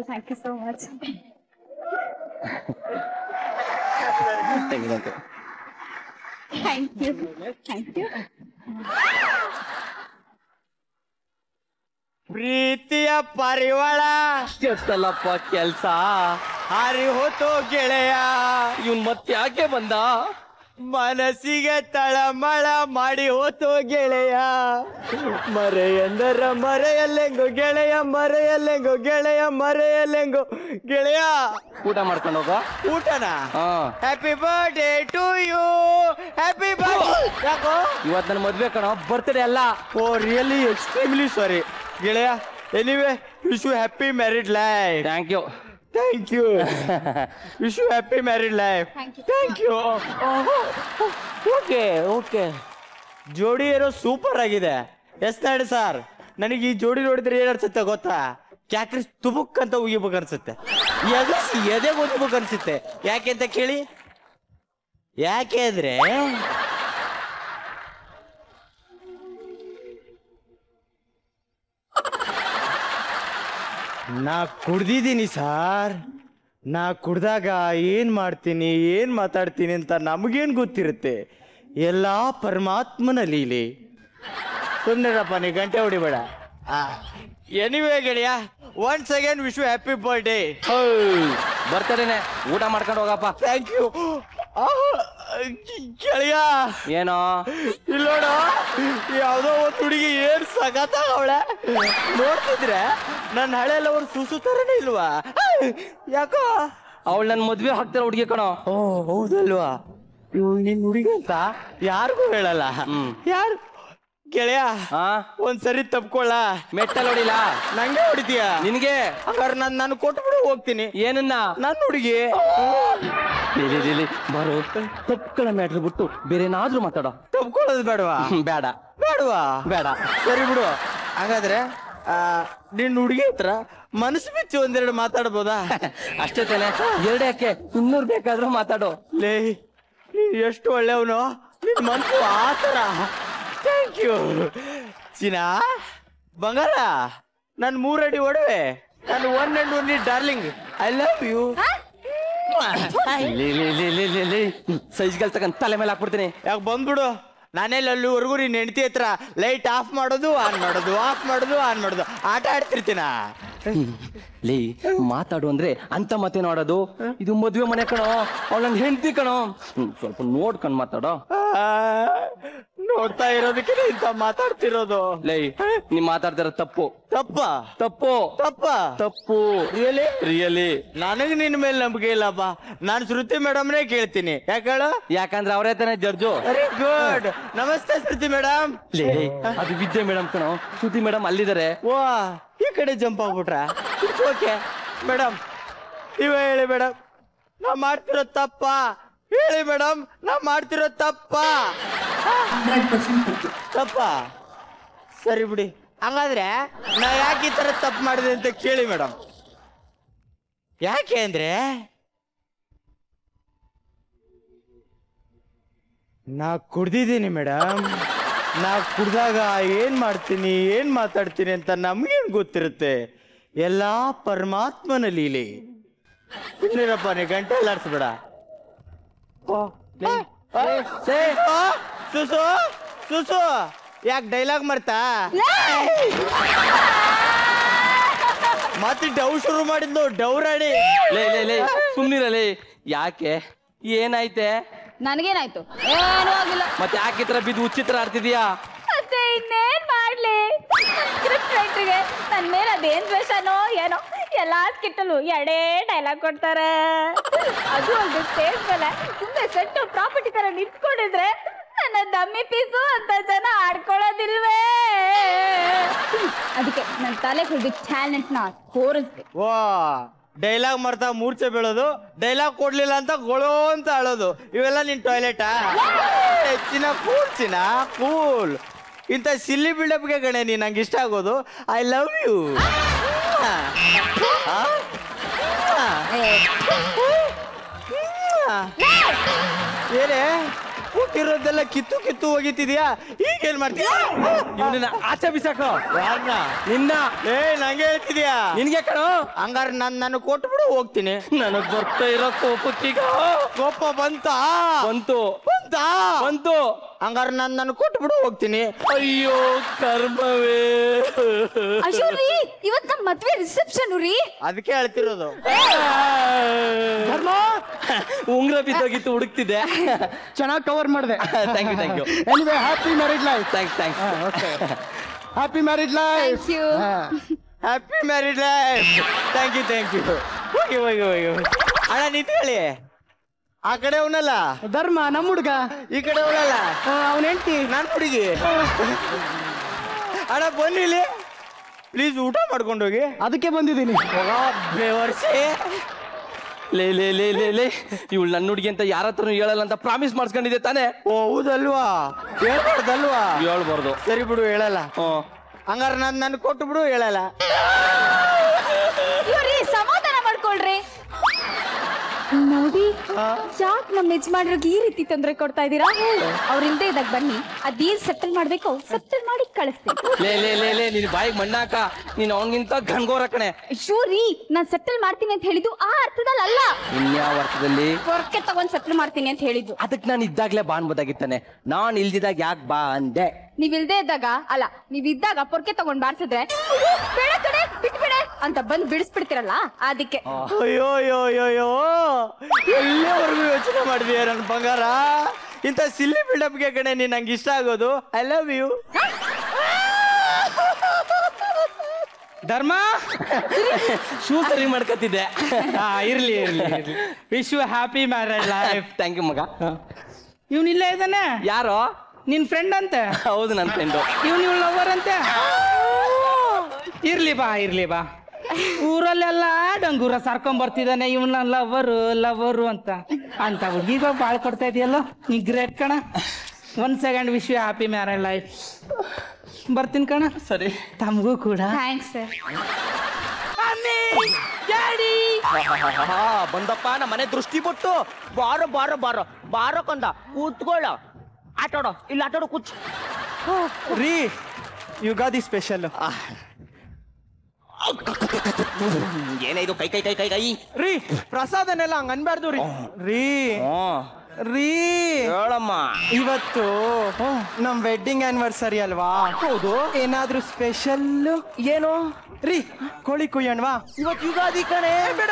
Thank you so much. Thank you. ಪ್ರೀತಿಯ ಪರಿವಾಳ ಎಷ್ಟಲ್ಲಪ್ಪ ಕೆಲ್ಸ ಹಾರಿ ಹೋತೋ ಗೆಳೆಯ ಇವನ್ ಮತ್ತೆ ಯಾಕೆ ಬಂದ ಮನಸ್ಸಿಗೆ ತಳಮಳ ಮಾಡಿ ಹೋತೋ ಗೆಳೆಯ ಮರೆಯಂದರ ಮರೆಯಲ್ಲೆಂಗೋ ಗೆಳೆಯ ಮರೆಯಲ್ಲೆಂಗೋ ಗೆಳೆಯ ಮರೆಯಲ್ಲೆಂಗೋ ಗೆಳೆಯ ಊಟ ಮಾಡ್ಕೊಂಡು ಹೋಗ ಊಟನಾ ಹಾ happy birthday to you happy birthday ಯಾಕೋ ಇವತ್ ನನ್ನ ಮದ್ವೆ ಕಣ ಬರ್ತಡೇ ಅಲ್ಲ ಓ ರಿಯಲಿ ಎಕ್ಸ್ಟ್ರೀಮ್ಲಿ ಸಾರಿ ಗೆಳೆಯ anyway wish you happy married life thank you wish you happy married life thank you okay ಜೋಡಿ ಏನೋ ಸೂಪರ್ ಆಗಿದೆ ಎಸ್ ನಾಡಿ ಸರ್ ನನಗೆ ಈ ಜೋಡಿ ನೋಡಿದ್ರೆ ಏನ್ ಅನ್ಸುತ್ತೆ ಗೊತ್ತಾ ಕ್ಯಾಕ್ರಿಸ್ ತುಬುಕ್ ಅಂತ ಉಗಿಬೇಕು ಅನ್ಸುತ್ತೆ ಎದೆ ಓದಿಬೇಕು ಅನ್ಸುತ್ತೆ ಯಾಕೆ ಅಂತ ಕೇಳಿ ಯಾಕೆ ಅಂದ್ರೆ ನಾ ಕುಡ್ದಿದ್ದೀನಿ ಸಾರ್ ನಾ ಕುಡ್ದಾಗ ಏನ್ ಮಾಡ್ತೀನಿ ಏನ್ ಮಾತಾಡ್ತೀನಿ ಅಂತ ನಮಗೇನ್ ಗೊತ್ತಿರುತ್ತೆ ಎಲ್ಲ ಪರಮಾತ್ಮನ ಲೀಲೆ ಸುಂದರಪ್ಪ ನೀ ಗಂಟೆ ಹೊಡಿಬೇಡ ಎನಿವೇ ಗೆಳೆಯ once again wish you happy birthday ಬರ್ತಡೇನೆ ಊಟ ಮಾಡ್ಕೊಂಡು ಹೋಗಪ್ಪ ಥ್ಯಾಂಕ್ ಯು ಗೆಳೆಯ ಏನೋ ಇಲ್ಲೋಡ ಯಾವ್ದೋ ಒಂದು ಹುಡುಗಿ ಏನ್ ಸಗತ್ತಾಗವಳೆ ನೋಡ್ತಿದ್ರೆ ನನ್ನ ಹಳೆಲ್ಲ ಒಂದು ಸುಸು ತರನೇ ಇಲ್ವಾ ಯಾಕೋ ಅವಳು ನನ್ನ ಮದ್ವೆ ಹಾಕ್ತಾರ ಹುಡುಗಿ ಕಣೋ ಓ ಹೌದಲ್ವಾ ಇವ್ ನಿನ್ ಹುಡುಗಿ ಅಂತ ಯಾರಿಗೂ ಹೇಳಲ್ಲ ಯಾರು ಗೆಳೆಯ ಒಂದ್ಸರಿ ತಪ್ಕೊಳ್ಳ ಮೆಟ್ಟಲ್ ಹೊಡಿಲ್ಲ ನಂಗೆ ಹೊಡಿತೀಯ ನಿನ್ಗೆ ಹಾಗಾದ್ರೆ ನಾನು ಕೊಟ್ಬಿಡು ಹೋಗ್ತೀನಿ ಏನನ್ನ ನನ್ನ ಹುಡುಗಿ ಬರೋ ತಪ್ಕೊಳ್ಳ ಮ್ಯಾಟ್ರ್ ಬಿಟ್ಟು ಬೇರೆ ಏನಾದ್ರೂ ಮಾತಾಡೋ ತಪ್ಕೊಳ್ಳೋದು ಬೇಡವಾ ಬೇಡ ಸರಿ ಬಿಡು ಹಾಗಾದ್ರೆ ನಿನ್ ಹುಡುಗಿ ಹತ್ರ ಮನಸ್ಸು ಬಿಚ್ಚಿ ಒಂದೆರಡು ಮಾತಾಡ್ಬೋದಾ ಅಷ್ಟೇ ತಾನೆ ಎರಡು ಯಾಕೆ 200 ಬೇಕಾದ್ರೂ ಮಾತಾಡೋ ಲೇ ನೀನ್ ಎಷ್ಟು ಒಳ್ಳೆಯವನು ನಿನ್ ಮನ್ಸು ಆತರ ಥ್ಯಾಂಕ್ ಯು ಚಿನಾ ಬಂಗಾರ ನನ್ 3 ಅಡಿ ಒಡವೆ ನಾನು 1 and only darling I love you ಸೈಜ್ಗಳು ತಗೊಂಡ್ ತಲೆ ಮೇಲೆ ಹಾಕ್ಬಿಡ್ತೀನಿ ಯಾಕೆ ಬಂದ್ಬಿಡು ನಾನೆಲ್ಲ ಅಲ್ಲಿವರೆಗೂ ನೀನ್ ಹೆಂಡತಿ ಹತ್ರ ಲೈಟ್ ಆಫ್ ಮಾಡೋದು ಆನ್ ಮಾಡೋದು ಆಫ್ ಮಾಡೋದು ಆನ್ ಮಾಡೋದು ಆಟ ಆಡ್ತಿರ್ತೀನ ಲೇ ಮಾತಾಡು ಅಂದ್ರೆ ಅಂತ ಮತ್ತೆ ನೋಡೋದು ಇದು ಮದ್ವೆ ಮನೆ ಕಣೋ ಅವಳ ನನ್ ಹೆಂಡತಿ ಕಣೋ ಸ್ವಲ್ಪ ನೋಡ್ಕೊಂಡ್ ಮಾತಾಡೋ ನೋಡ್ತಾ ಇರೋದಕ್ಕೆ ಇಂತ ಮಾತಾಡ್ತಿರೋದು ಲೇ ನೀ ಮಾತಾಡ್ತಿರೋ ತಪ್ಪು ತಪ್ಪ ತಪ್ಪು ರಿಯಲಿ ನನಗೆ ನಿನ್ ಮೇಲೆ ನಂಬಿಕೆ ಇಲ್ಲಪ್ಪ ನಾನು ಶ್ರುತಿ ಮೇಡಮ್ನೇ ಕೇಳ್ತೀನಿ ಯಾಕಂದ್ರೆ ಅವರೇ ತಾನೇ ಜಡ್ಜು ವೆರಿ ಗುಡ್ ನಮಸ್ತೆ ಶ್ರುತಿ ಮೇಡಮ್ ಲೇ ಅದು ವಿದ್ಯೆ ಮೇಡಮ್ ಕಣೋ ಶ್ರುತಿ ಮೇಡಮ್ ಅಲ್ಲಿದ್ದಾರೆ ವಾ ಈ ಕಡೆ ಜಂಪ್ ಆಗ್ಬಿಟ್ರ ಓಕೆ ಮೇಡಮ್ ನೀವೇ ಹೇಳಿ ಮೇಡಮ್ ನಾ ಮಾಡ್ತಿರೋ ತಪ್ಪ ಹೇಳಿ ಮೇಡಮ್ ನಾ ಮಾಡ್ತಿರೋ ತಪ್ಪ ಸರಿ ಬಿಡಿ ಹಂಗಾದ್ರೆ ನಾ ಯಾಕೆ ಈ ತರ ತಪ್ಪು ಮಾಡಿದೆ ಅಂತ ಕೇಳಿ ಮೇಡಮ್ ಯಾಕೆ ಅಂದ್ರೆ ನಾ ಕುಡ್ದಿದ್ದೀನಿ ಮೇಡಮ್ ನಾ ಕುಡ್ದಾಗ ಏನ್ ಮಾಡ್ತೀನಿ ಏನ್ ಮಾತಾಡ್ತೀನಿ ಅಂತ ನಮ್ಗೇನ್ ಗೊತ್ತಿರುತ್ತೆ ಎಲ್ಲಾ ಪರಮಾತ್ಮನ ಲೀಲೆ ಸುಮ್ಮನಿರಪ್ಪ ನೀ ಗಂಟೆ ಎಲ್ಲಾಡ್ಸ್ಬೇಡ ಸುಸು ಸುಸು ಯಾಕೆ ಡೈಲಾಗ್ ಮರ್ತಾ ಮತ್ತೆ ಡವ್ ಶುರು ಮಾಡಿದ್ಲು ಡೌರಾಡಿ ಲೇ ಸುಮ್ನಿರಲಿ ಯಾಕೆ ಏನಾಯ್ತೆ ನನಗೇನಾಯ್ತು ಏನೂ ಆಗಿಲ್ಲ ಮತ್ತೆ ಯಾಕೆ ಈ ತರ ಬಿದ್ದು ಉಚಿತ್ರ ಆಡ್ತಿದ್ಯಾ ಮತ್ತೆ ಇನ್ನೇನ್ ಮಾಡ್ಲಿ ಸ್ಕ್ರಿಪ್ಟ್ ರೈಟರ್ಗೆ ನನ್ನ ಮೇಲೆ ಅದೇನ್ ದ್ವೇಷನೋ ಏನೋ ಎಲ್ಲಾ ಸ್ಕಿಟ್ಟಲು ಎರಡೇ ಡೈಲಾಗ್ ಕೊಡ್ತಾರೆ ಅದು ಒಂದು ಸ್ಟೇಜ್ ಮೇಲೆ ಸುಮ್ಮನೆ ಸೆಟ್ಟು ಪ್ರಾಪರ್ಟಿ ತರ ನಿಂತ್ಕೊಂಡಿದ್ರೆ ನನ್ನ ದಮ್ಮಿ ಪೀಸು ಅಂತ ಜನ ಆಡ್ಕೊಳ್ಳೋದಿಲ್ವೇ ಅದಕ್ಕೆ ನನ್ನ ತಲೆ ಹುಡುಗಿ ಟ್ಯಾಲೆಂಟ್ ನ ತೋರಿಸ್ದೆ ವಾ ಡೈಲಾಗ್ ಮರ್ತಾ ಮೂರ್ಛೆ ಬೀಳೋದು ಡೈಲಾಗ್ ಕೊಡ್ಲಿಲ್ಲ ಅಂತ ಗೊಳೋ ಅಂತ ಅಳೋದು ಇವೆಲ್ಲ ನಿನ್ ಟಾಯ್ಲೆಟಾ ಚಿನ್ನ ಕೂಲ್ ಇಂಥ ಸಿಲ್ಲಿ ಬಿಲ್ಡಪ್ಗೆ ಗಣೆ ನೀನ್ ನಂಗೆ ಇಷ್ಟ ಆಗೋದು ಐ ಲವ್ ಯು ಏನೇ ಹುಟ್ಟಿರೋದೆಲ್ಲ ಕಿತ್ತು ಕಿತ್ತು ಹೋಗಿತ್ತಿದ್ಯಾ? ಈಗೇನ್ ಮಾಡ್ತೀಯ? ಇವನನ್ನ ಆಚೆ ಬಿಸಾಕೋ. ಯಾರನ್ನ? ನಿನ್ನ. ನಂಗೆ ಹೇಳ್ತಿದ್ಯಾ? ನಿನ್ಗೆ ಕಣೋ. ಹಂಗಾರೆ ನಾನು ಕೊಟ್ಬಿಡು ಹೋಗ್ತೀನಿ. ನನಗ್ ಬರ್ತಾ ಇರೋ ಕೋಪಕ್ಕೀಗ ಕೋಪ ಬಂತಾ? ಬಂತು. ಹಂಗಾರೆ ನಾನು ಕೊಟ್ಬಿಡು ಹೋಗ್ತೀನಿ. ಅಯ್ಯೋ ಕರ್ಮವೇ. ಅಯ್ಯೋ ರೀ, ಇವತ್ ನಮ್ ಮದ್ವೆ ರಿಸೆಪ್ಷನ್ ರೀ. ಅದಕ್ಕೆ ಹೇಳ್ತಿರೋದು. ಉಂಗ್ರ ಬಿದ್ದೋಗಿತ್ತು, ಹುಡುಕ್ತಿದ್ದೆ. ಚೆನ್ನಾಗಿ ಕವರ್ ಮಾಡಿದೆ. Thank you. Anyway happy married life. Thanks. Happy married life. Thank you. Happy married life. Thank you. ಹೋಗಿ ಅಣ್ಣ ನಿಂತು ಹೇಳಿ. ಆ ಕಡೆ ಅವನಲ್ಲ ಧರ್ಮ ನಮ್ಮ ಹುಡುಗ, ಈ ಕಡೆ ಅವನಲ್ಲ ಅವನ ಹೆಂಡತಿ ನಾನು ಹುಡುಗಿ. ಅಣ್ಣ ಬನ್ನಿ ಇಲ್ಲಿ ಪ್ಲೀಸ್, ಊಟ ಮಾಡ್ಕೊಂಡು ಹೋಗಿ. ಅದಕ್ಕೆ ಬಂದಿದ್ದೀನಿ. ಬೇವರ್ಸಿ ಲೇ ಇವಳು ನನ್ನ ಹುಡುಗಿ ಅಂತ ಯಾರ ಹತ್ರನೂ ಹೇಳಲ್ಲ ಅಂತ ಪ್ರಾಮಿಸ್ ಮಾಡಿಸ್ಕೊಂಡಿದ್ದೆ ತಾನೇ? ಓ ಹೌದಲ್ವಾ? ಹೇಳ್ಬಾರ್ದಲ್ವಾ? ಹೇಳ್ಬಾರ್ದು. ಸರಿ ಬಿಡು, ಹೇಳಲ್ಲ. ಹಂಗಾರೆ ನಾನು ಕೊಟ್ಟು ಬಿಡು, ಹೇಳಲ್ಲ. ಇವ್ರಿ ಸಮಾಧಾನ ಮಾಡ್ಕೊಳ್ರಿ. ನೋಡಿ, ಯಾಕೆ ನಮ್ಮ ಯಜಮಾನ್ರಿಗೆ ಈ ರೀತಿ ತೊಂದರೆ ಕೊಡ್ತಾ ಇದ್ದೀರಾ? ಅವ್ರ ಇಲ್ದೇ ಇದ್ದಾಗ ಬನ್ನಿ, ಅದೇನ್ ಸೆಟಲ್ ಮಾಡ್ಬೇಕು ಸೆಟಲ್ ಮಾಡಿ ಕಳಿಸ್ತೀನಿ. ಲೇ ನಿನ್ ಬಾಯಿಗೆ ಮಣ್ಣಾಕ. ನೀನ್ ಅವನಿಗಿಂತ ಗಂಗೋರ ಕಣೆ. ಅಯ್ಯೋ ರೀ, ನಾನ್ ಸೆಟಲ್ ಮಾಡ್ತೀನಿ ಅಂತ ಹೇಳಿದ್ದು ಆ ಅರ್ಥದಲ್ಲಿ ಅಲ್ಲ. ಇನ್ಯಾವ ಅರ್ಥದಲ್ಲಿ? ಹೊರಕ್ಕೆ ತಗೊಂಡ್ ಸೆಟಲ್ ಮಾಡ್ತೀನಿ ಅಂತ ಹೇಳಿದ್ದು. ಅದಕ್ಕೆ ನಾನು ಇದ್ದಾಗ್ಲೇ ಬಾ ಅನ್ಬೋದಾಗಿತ್ತಾನೆ. ನಾನ್ ಇಲ್ದಿದಾಗ ಯಾಕೆ ಬಾ ಅಂದೆ? ನೀವ್ ಇಲ್ದೇ ಇದ್ದಾಗ ಅಲ್ಲ, ನೀವ್ ಇದ್ದಾಗ ಪೊರ್ಕೆ ತಗೊಂಡ್ ಬಾರ್ಸಿದ್ರೆ ಬೇಡ ಕಡೆ ಬಿಟ್ಬಿಡೆ ಅಂತ ಬಂದ್ ಬಿಡಿಸ್ಬಿಡ್ತಿರಲ್ಲ, ಅದಕ್ಕೆ. ಅಯ್ಯೋ ಎಲ್ಲಿವರೆಗೂ ಯೋಚನೆ ಮಾಡಿದೀಯ ನನ್ನ ಬಂಗಾರ? ಇಂಥ ಸಿಲ್ಲಿ ಬಿಲ್ಡಪ್ಗೆ ಕಡೆ ನೀನ್ ನಂಗೆ ಇಷ್ಟ ಆಗೋದು. I love you. Dharma shoe ಸರಿ ಮಾಡ್ಕೊತಿದ್ದೆ. ಇರ್ಲಿ wish you happy marriage life. Thank you ಮಗ. ಇವನ್ ಇಲ್ಲೇ ಇದ್ದಾನೆ. ಯಾರೋ? ನಿನ್ ಫ್ರೆಂಡ್ ಅಂತೆ. ಹೌದು, ನನ್ನ ಫ್ರೆಂಡು. ಇವಳು ಲವರ್ ಅಂತೆ. ಇರ್ಲಿ ಬಾ ಊರಲ್ಲೆಲ್ಲ ಡಂಗೂರ ಸಾರ್ಕೊಂಡ್ ಬರ್ತಿದ್ದಾನೆ ಇವನ್ನ ಲವರು ಅಂತ ಹುಡುಗಿಗ ಬಾಳ್ ಕೊಡ್ತಾ ಇದೆಯಲ್ಲೋ, ನೀ ಗ್ರೇಟ್ ಕಣ. 1 second wish you happy marriage life. ಬರ್ತೀನಿ ಕಣ. ಸರಿ. ತಮಗೂ ಕೂಡ. Thanks sir. ಬಂದಪ್ಪ ನಮ್ಮ ಮನೆ ದೃಷ್ಟಿ ಬಿಟ್ಟು. ಬಾರೋ ಕಂದ, ಕೂತ್ಕೊಳ್ಳ. ಆಟಾಡೋ, ಇಲ್ಲಿ ಆಟಾಡೋ, ಕೂಚ್. ರೀ, ಯುಗಾದಿ ಸ್ಪೆಷಲ್. ಏನೇ ಇದು? ಕೈ ರೀ, ಪ್ರಸಾದನೆಲ್ಲ ಹಂಗ ಅನ್ಬಾರ್ದು ರೀ. ರೀ ಹೇಳಮ್ಮ. ಇವತ್ತು ನಮ್ ವೆಡ್ಡಿಂಗ್ ಆನಿವರ್ಸರಿ ಅಲ್ವಾ? ಹೌದು. ಏನಾದ್ರೂ ಸ್ಪೆಷಲ್? ಏನು ರೀ, ಕೋಳಿ ಕುಯ್ಯಣ್ವಾ? ಇವತ್ತು ಯುಗಾದಿ ಕಣೆ. ಬೇಡ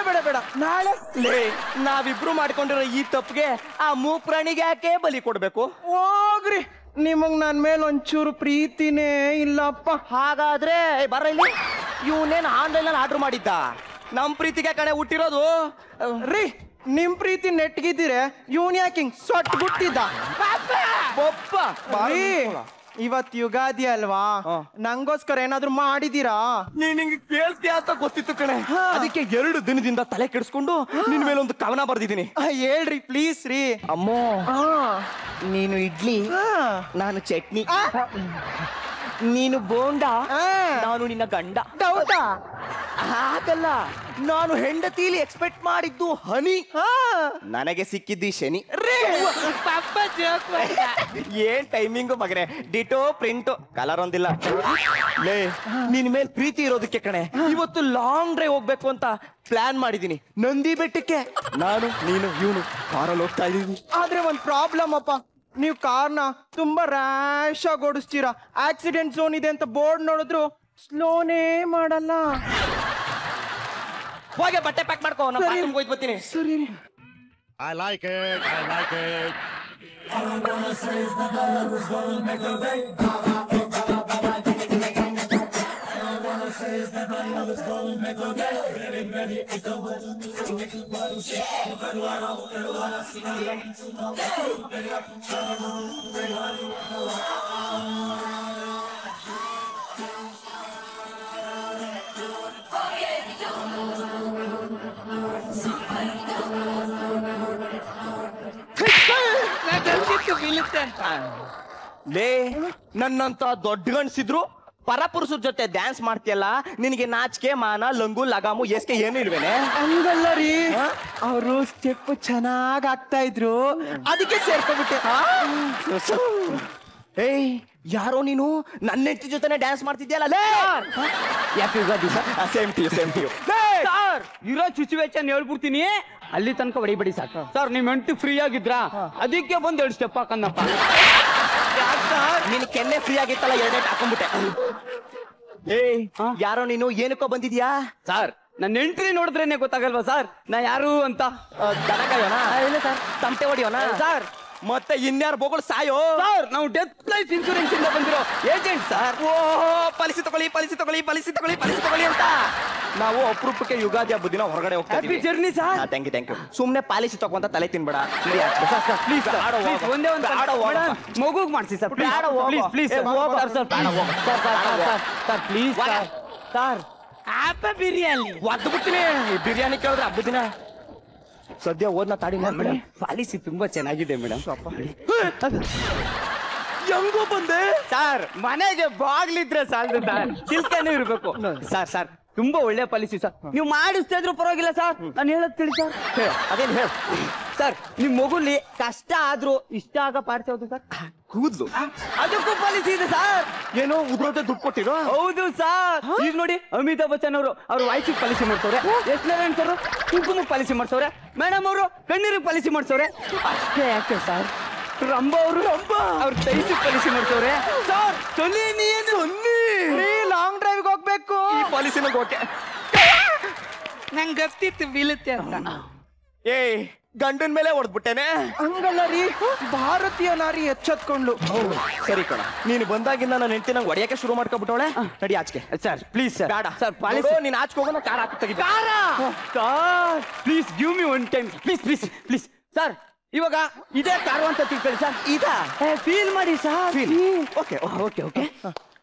ನಾಳೆ. ನಾವಿಬ್ರು ಮಾಡ್ಕೊಂಡಿರೋ ಈ ತಪ್ಪಿಗೆ ಆ ಮೂಕ್ ಪ್ರಾಣಿಗೆ ಯಾಕೆ ಬಲಿ ಕೊಡ್ಬೇಕು? ಹೋಗ್ರಿ, ನಿಮಗ್ ನನ್ ಮೇಲೆ ಒಂಚೂರು ಪ್ರೀತಿನೇ ಇಲ್ಲಪ್ಪ. ಹಾಗಾದ್ರೆ ಬರ ಇಲ್ಲಿ. ಇವನೇನು ಆನ್ಲೈನ್ ಆರ್ಡರ್ ಮಾಡಿದ್ದ? ನಮ್ ಪ್ರೀತಿಗೆ ಕಣೆ ಹುಟ್ಟಿರೋದು. ರೀ, ನಿಮ್ ಪ್ರೀತಿ ನೆಟ್ಗಿದ್ದೀರೆ, ಇವನ್ ಯಾಕಿಂಗ್ ಸೊಟ್ ಗುಟ್ಟಿದ್ದ? ಇವತ್ ಯುಗಾದಿ ಅಲ್ವಾ, ನಂಗೋಸ್ಕರ ಏನಾದ್ರು ಮಾಡಿದೀರಾ? ನಿಂಗೆ ಕೇಳ್ತೀಯ ಅಂತ ಗೊತ್ತಿತ್ತು ಕಣೆ. ಅದಕ್ಕೆ 2 ದಿನದಿಂದ ತಲೆ ಕೆಡಿಸ್ಕೊಂಡು ನಿನ್ ಮೇಲೆ ಒಂದು ಕವನ ಬರ್ದಿದ್ದೀನಿ. ಹೇಳ್ರಿ ಪ್ಲೀಸ್ ರೀ. ಅಮ್ಮೋ, ನೀನು ಇಡ್ಲಿ, ನಾನು ಚಟ್ನಿ. ನೀನು ಬೋಂಡ, ನಾನು ನಿನ್ನ ಗಂಡ. ಹೌದಾ? ಹಾಗಲ್ಲ, ನಾನು ಹೆಂಡತಿಲಿ ಎಕ್ಸ್ಪೆಕ್ಟ್ ಮಾಡಿದ್ದು ಹನಿ, ನನಗೆ ಸಿಕ್ಕಿದ್ದು ಶನಿ. ಏನ್ ಟೈಮಿಂಗು ಮಗನೆ, ಡಿಟೋ ಪ್ರಿಂಟು, ಕಲರ್ ಒಂದಿಲ್ಲ. ಲೇ, ನಿನ್ ಮೇಲೆ ಪ್ರೀತಿ ಇರೋದಕ್ಕೆ ಕಣೆ ಇವತ್ತು ಲಾಂಗ್ ಡ್ರೈವ್ ಹೋಗ್ಬೇಕು ಅಂತ ಪ್ಲಾನ್ ಮಾಡಿದೀನಿ. ನಂದಿ ಬೆಟ್ಟಕ್ಕೆ ನಾನು, ನೀನು, ಇವನು ಕಾರಲ್ಲಿ ಹೋಗ್ತಾ ಇದೀವಿ. ಆದ್ರೆ ಒಂದ್ ಪ್ರಾಬ್ಲಮ್ ಅಪ್ಪ, ನೀವು ಕಾರ್ನ ತುಂಬಾ ರ್ಯಾಶ್ ಆಗಿ ಓಡಿಸ್ತೀರಾ. ಆಕ್ಸಿಡೆಂಟ್ ಝೋನ್ ಇದೆ ಅಂತ ಬೋರ್ಡ್ ನೋಡಿದ್ರು ಸ್ಲೋನೇ ಮಾಡಲ್ಲ. ಹೋಗಿ ಬಟ್ಟೆ ಪ್ಯಾಕ್ ಮಾಡ್ಕೋ, ನಾನು ಬಾತ್ರೂಮ್ಗೆ ಹೋಯ್ತು ಬರ್ತೀನಿ. ಸರಿ. I like it. I'm gonna save the girl who's gonna make the day. I'm gonna save the girl who's gonna make the day. Ready, it's the way to do ಲೇ, ನನ್ನಂತ ದೊಡ್ಡ ಗಂಡ್ಸಿದ್ರು ಪರಪುರುಷರ ಜೊತೆ ಡ್ಯಾನ್ಸ್ ಮಾಡ್ತೀಯಲ್ಲ, ನಿನಗೆ ನಾಚಿಕೆ ಮಾನ ಲಂಗು ಲಗಾಮು ಎಸ್ಕೆ ಏನು ಇಲ್ವೇನೆ? ಹಂಗಲ್ಲ ರೀ, ಅವರು ಸ್ಟೆಪ್ ಚೆನ್ನಾಗ್ ಆಗ್ತಾ ಇದ್ರು, ಅದಕ್ಕೆ ಸೇರ್ಕೊಂಡ್ಬಿಟ್ಟೆ. ಏಯ್, ಯಾರೋ ನೀನು ನನ್ನ ಹೆಂಡತಿ ಜೊತೆನೆ ಡ್ಯಾನ್ಸ್ ಮಾಡ್ತಿದ್ಯಲ್ಲ. ಯಾಕೆ Ugadi sir? Same to you, same to you. Sir ಇರೋ ಸಿಚುವೇಶನ್ ಹೇಳ್ಬಿಡ್ತೀನಿ, ಅಲ್ಲಿ ತನಕ ಹೊಡಿಬೇಡಿ ಸಾಕು ಸರ್. ನಿಮ್ ಹೆಂಡತಿ ಫ್ರೀ ಆಗಿದ್ರ ಅದಕ್ಕೆ ಬಂದ್ 2 ಸ್ಟೆಪ್ ಹಾಕಂದಪ್ಪ. ನಿನ್ ಕೆನ್ನೆ ಫ್ರೀ ಆಗಿತ್ತಲ್ಲ, 2 ಡೇಟ್ ಹಾಕೊಂಡ್ಬಿಟ್ಟೆ. ಏಯ್, ಯಾರೋ ನೀನು, ಏನಕ್ಕೋ ಬಂದಿದ್ಯಾ? ಸರ್ ನನ್ನ ಎಂಟ್ರಿ ನೋಡಿದ್ರೇನೆ ಗೊತ್ತಾಗಲ್ವಾ ಸರ್ ನಾ ಯಾರು ಅಂತ? ದನಕಾಯೋಣ? ಇಲ್ಲ ಸರ್. ತಮಟೆ ಹೊಡಿಯೋಣ ಸರ್? ಮತ್ತೆ ಇನ್ಯಾರು ಬೋಗಳು ಸಾಯೋ? ಸರ್ ನಾವು ಡೆತ್ ಲೈಫ್ ಇನ್ಶೂರೆನ್ಸ್ ಇಂದ ಬಂದಿರೋ ಏಜೆಂಟ್ ಸರ್. ಓಹೋ, ಪಾಲಿಸಿ ತಗೊಳ್ಳಿ, ಪಾಲಿಸಿ ತಗೊಳ್ಳಿ, ಪಾಲಿಸಿ ತಗೊಳ್ಳಿ, ಪಾಲಿಸಿ ತಗೊಳ್ಳಿ ಅಂತ ನಾವು ಅಪರೂಪಕ್ಕೆ ಯುಗಾದಿ ಹಬ್ಬದ ದಿನ ಹೊರಗಡೆ ಹೋಗ್ತಾ happy journey sir. Thank you, thank you. ಸುಮ್ನೆ ಪಾಲಿಸಿ ತಗೊಂತ ತಲೆ ತಿನ್ಬೇಡ. ಪ್ಲೀಸ್ ಒಂದೇ ಒಂದು ಮಗುಗ್ ಮಾಡಿಸಿ sir. Please please sir please sir. Happy biryani ಒದ್ದು ಬಿಡ್ತೀನಿ. ಬಿರಿಯಾನಿ ಕೇಳಿದ್ರೆ ಹಬ್ಬದ ದಿನ. ಸದ್ಯ ಓದ್ನ ತಾಡಿ ಮೇಡಮ್. ಪಾಲಿಸಿ ತುಂಬಾ ಚೆನ್ನಾಗಿದೆ ಮೇಡಮ್. ಹೆಂಗೋ ಬಂದೆ ಸರ್? ಮನೆಗೆ ಬಾಗ್ಲಿದ್ರೆ ಸಾಲದು ಸರ್, ಚಿಲ್ಕನೂ ಇರ್ಬೇಕು ಸರ್. ಸರ್ ತುಂಬಾ ಒಳ್ಳೆ ಪಾಲಿಸಿ ಸರ್. ನೀವು ಮಾಡಿಸ್ತಾ ಇದ್ರು ಪರವಾಗಿಲ್ಲ ಸರ್, ನಾನು ಹೇಳೋದ್ ತಿಳಿ ಸರ್. ಅದೇನು ಹೇಳ ಸರ್, ನಿಮ್ ಮಗುಲಿ ಕಷ್ಟ ಆದ್ರೂ ಇಷ್ಟ ಆಗ ಪಾಡ್ಸೋದು ಸರ್. ಕೂದ್ಲು ಅದಕ್ಕೂ ಪಾಲಿಸಿ ಇದೆ ಸರ್. ಏನೋ ಉದ್ರೋತೆ ದುಡ್ಡು ಕೊಟ್ಟಿರೋ? ಹೌದು ಸರ್. ಈಗ ನೋಡಿ ಅಮಿತಾಬ್ ಬಚ್ಚನ್ ಅವರು ಅವ್ರ ವಾಯ್ಸಿಗೆ ಪಾಲಿಸಿ ಮಾಡ್ಸವ್ರೆ, ಎಸ್ ನಾರಾಯಣ್ ಸರ್ ಕುಂಕುಮ ಪಾಲಿಸಿ ಮಾಡ್ಸವ್ರೆ, ಮೇಡಮ್ ಅವರು ಕಣ್ಣೀರಿಗೆ ಪಾಲಿಸಿ ಮಾಡ್ಸವ್ರೆ. ಅಷ್ಟೇ ಯಾಕೆ ಸರ್, ರಂಬ ಅವರು ಅವ್ರ ತೈಸಿ ಪಾಲಿಸಿ ಮಾಡ್ಸವ್ರೆ ಸರ್. ಲಾಂಗ್ ಡ್ರೈವ್ ಹೋಗ್ಬೇಕು, ಈ ಪಾಲಿಸಿನ ಓಕೆ. ನಂಗೆ ಗೊತ್ತಿತ್ತು ಬೀಳುತ್ತೆ ಅಂತ. ಏಯ್, ಗಂಡನ ಮೇಲೆ ಹೊಡೆದ್ಬಿಟ್ಟೇನೆ. ಹಂಗಲ್ಲ ರೀ, ಭಾರತೀಯ ನಾರಿ ಎಚ್ಚೆತ್ಕೊಂಡ್ಲು. ಸರಿ ಕಣ, ನೀನು ಬಂದಾಗಿಂದ ನನ್ನ ಹೆಂಡತಿ ನಂಗೆ ಹೊಡೆಯಕ್ಕೆ ಶುರು ಮಾಡ್ಕೊಬಿಟ್ಟವಳೆ. ನಡಿ ಆಚೆಗೆ. Sir please sir. ಬೇಡ ಸರ್ ಪಾಲಿಸಿ. ನೀನು ಆಚೆಗೆ ಹೋಗೋಣ, ಕಾರ್ ಹಾಕಿ ತೆಗಿತ. Sir please give me one time please please please sir. ಇವಾಗ ಇದೇ ಕಾರು ಅಂತ ತಿಳ್ಕೊಳ್ಳಿ ಸರ್. ಇದಾ? ಫೀಲ್ ಮಾಡಿ ಸರ್. ಓಕೆ ಓಕೆ ಓಕೆ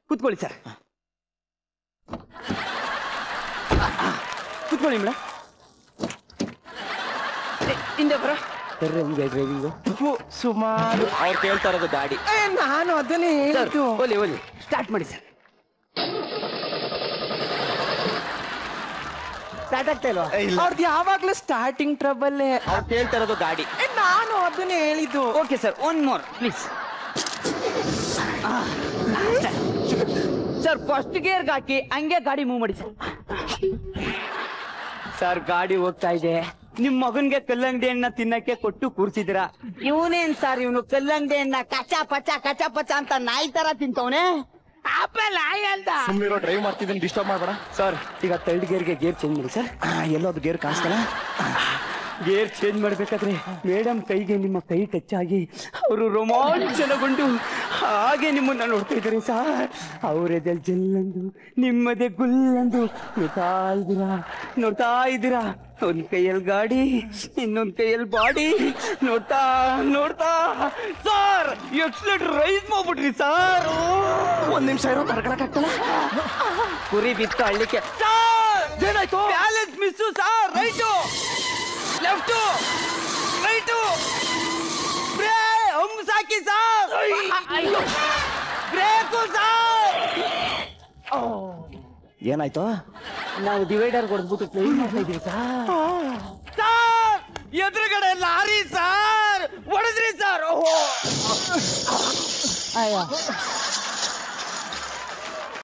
ಕೂತ್ಕೊಳ್ಳಿ ಸರ್. ಕೂತ್ಕೊಳ್ಳಿ ಮೇಡಮ್. ಹಿಂದೆ ಬರ ಡ್ರೈವಿಂಗು ಸುಮಾರು ಅವ್ರು ಕೇಳ್ತಾ ಇರೋದು ಗಾಡಿ. ನಾನು ಅದನ್ನೇ ಹೇಳಿದ್ದು. ಓಲಿ ಓಲಿ ಸ್ಟಾರ್ಟ್ ಮಾಡಿ ಸರ್. ಸ್ಟಾರ್ಟ್ ಆಗ್ತಾ ಇಲ್ವಾ? ಅವ್ರದ್ದು ಯಾವಾಗ್ಲೂ ಸ್ಟಾರ್ಟಿಂಗ್ ಟ್ರಬಲ್ಲೇ. ಅವ್ರು ಕೇಳ್ತಾ ಇರೋದು ಗಾಡಿ. ನಾನು ಅದನ್ನೇ ಹೇಳಿದ್ದು. Okay sir, one more please sir. First ಗೇರ್ಗೆ ಹಾಕಿ ಹಂಗೆ ಗಾಡಿ ಮೂವ್ ಮಾಡಿ ಸರ್. ಸರ್ ಗಾಡಿ ಹೋಗ್ತಾ ಇದೆ. ನಿಮ್ ಮಗನ್ಗೆ ಕಲ್ಲಂಗಡಿ ಹಣ್ಣ ತಿನ್ನಕ್ಕೆ ಕೊಟ್ಟು ಕೂರ್ಸಿದಿರ. ಇವನೇನ್ ಸರ್, ಇವನು ಕಲ್ಲಂಗಡಿ ಹಣ್ಣ ಕಚ ಪಚ ಅಂತ ನಾಯಿ ತರ ತಿಂತವನೆ. ಆಪಲ್ ಆಯಲ್ದ ಸುಮ್ಮನಿರೋ, ಡ್ರೈವ್ ಮಾಡ್ತಿದ್ದೀನಿ, ಡಿಸ್ಟರ್ಬ್ ಮಾಡಬೇಡ. ಸರ್. ಈಗ 3rd ಗೇರ್ಗೆ ಗೇರ್ ಚೇಂಜ್ ಮಾಡಿ ಸರ್. ಎಲ್ಲೋ ಅದು ಗೇರ್ ಕಾಣಿಸ್ತಲ್ಲ. ಗೇರ್ ಚೇಂಜ್ ಮಾಡ್ಬೇಕಾದ್ರೆ ಮೇಡಮ್ ಕೈಗೆ ನಿಮ್ಮ ಕೈ ಟಚ್ ಆಗಿ ಅವರು ರೋಮಾಂಚನಗೊಂಡು ಹಾಗೆ ನಿಮ್ಮನ್ನ ನೋಡ್ತಾ ಇದ್ದಾರೆ ಸರ್. ಅವರದೇ ಜಲ್ಲಂದು ನಿಮ್ಮದೇ ಗುಲ್ಲಂದು ನೋಡ್ತಾ ಇದ್ದೀರಾ. ಒಂದ್ ಕೈಯಲ್ಲಿ ಗಾಡಿ, ಇನ್ನೊಂದ್ ಕೈಯಲ್ಲಿ ಬಾಡಿ. ನೋಡ್ತಾ ನೋಡ್ತಾ ಸರ್ ಎಕ್ಸ್ಲೇಟರ್ ರೈಸ್ ಮಾಡ್ಬಿಟ್ರಿ ಸರ್. 1 ನಿಮಿಷ ಇರೋ, ಬರ್ಕೊಳಕ್ಕಾಗ್ತಲ್ಲ. ಕುರಿ ಬಿತ್ತು ಹಳ್ಳಿಕೆ ಸರ್. ಏನಾಯ್ತು? Balance miss sir. Right left right ಸಾಕಿ ಸರ್. Brake sir. ಏನಾಯ್ತು? ನಾವು ಡಿವೈಡರ್ ಕೊಡ್ಬಿಟ್ಟು ಕ್ಲೀನ್ ಮಾಡ್ತಾ ಇದೀವಿ ಸರ್. ಎದುರುಗಡೆ ಲಾರಿ ಸರ್ ಹೊಡೆದ್ರಿ ಸರ್. ಓಹೋ